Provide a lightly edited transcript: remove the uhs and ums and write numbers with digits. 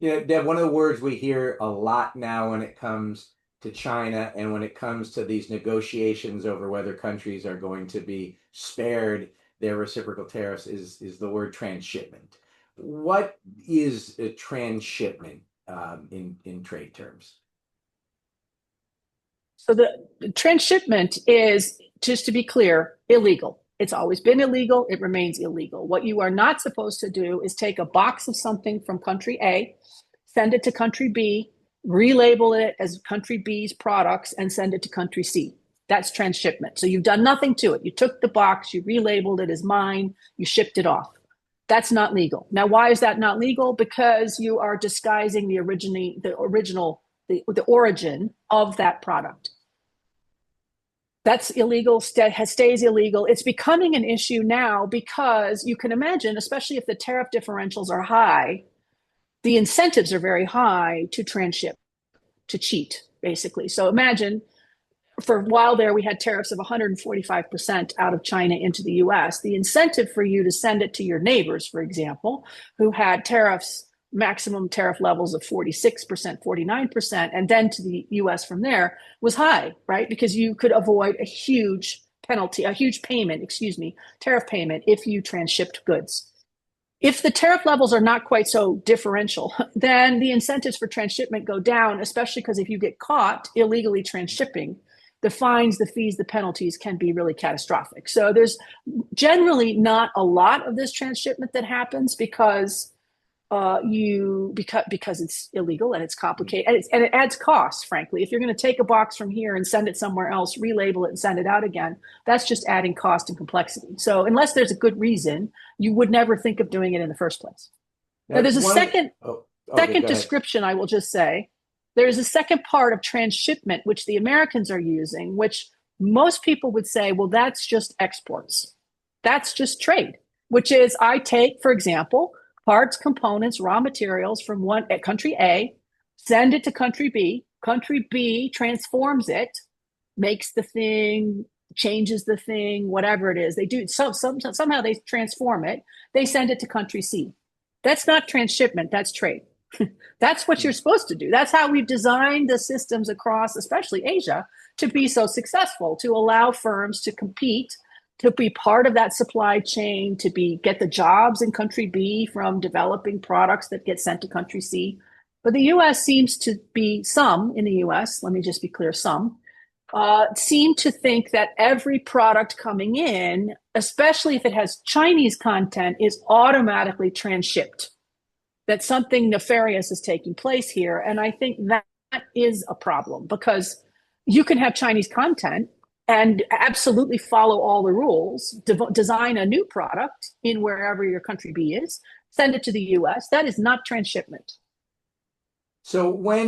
Deb, one of the words we hear a lot now when it comes to China and when it comes to these negotiations over whether countries are going to be spared their reciprocal tariffs is the word transshipment. What is a transshipment in trade terms? So the transshipment is, just to be clear, illegal. It's always been illegal. It remains illegal. What you are not supposed to do is take a box of something from country A, send it to country B, relabel it as country B's products, and send it to country C. That's transshipment. So you've done nothing to it. You took the box, you relabeled it as mine, you shipped it off. That's not legal. Now, why is that not legal? Because you are disguising the origin of that product. That's illegal, stays illegal. It's becoming an issue now because you can imagine, especially if the tariff differentials are high, the incentives are very high to transship, to cheat, basically. So imagine for a while there, we had tariffs of 145% out of China into the US. The incentive for you to send it to your neighbors, for example, who had maximum tariff levels of 46%, 49%, and then to the US from there was high, right? Because you could avoid a huge penalty, a huge payment, tariff payment if you transshipped goods. If the tariff levels are not quite so differential, then the incentives for transshipment go down, especially because if you get caught illegally transshipping, the fines, the fees, the penalties can be really catastrophic. So there's generally not a lot of this transshipment that happens because it's illegal and it's complicated and it adds costs, frankly. If you're going to take a box from here and send it somewhere else, relabel it and send it out again, that's just adding cost and complexity. So unless there's a good reason, you would never think of doing it in the first place. Now there's a second description, I will just say. There's a second part of transshipment, which the Americans are using, which most people would say, well, that's just exports. That's just trade, which is I take, for example, parts, components, raw materials from country A, send it to country B. Country B transforms it, makes the thing, changes the thing, whatever it is. They do somehow they transform it. They send it to country C. That's not transshipment. That's trade. That's what you're supposed to do. That's how we've designed the systems across, especially Asia, to be so successful, to allow firms to compete, to be part of that supply chain, to get the jobs in country B from developing products that get sent to country C. But the US seems to be, some in the US, let me just be clear, some, seem to think that every product coming in, especially if it has Chinese content, is automatically transshipped, that something nefarious is taking place here. And I think that is a problem because you can have Chinese content and absolutely follow all the rules, design a new product in wherever your country B is, send it to the US. That is not transshipment. So when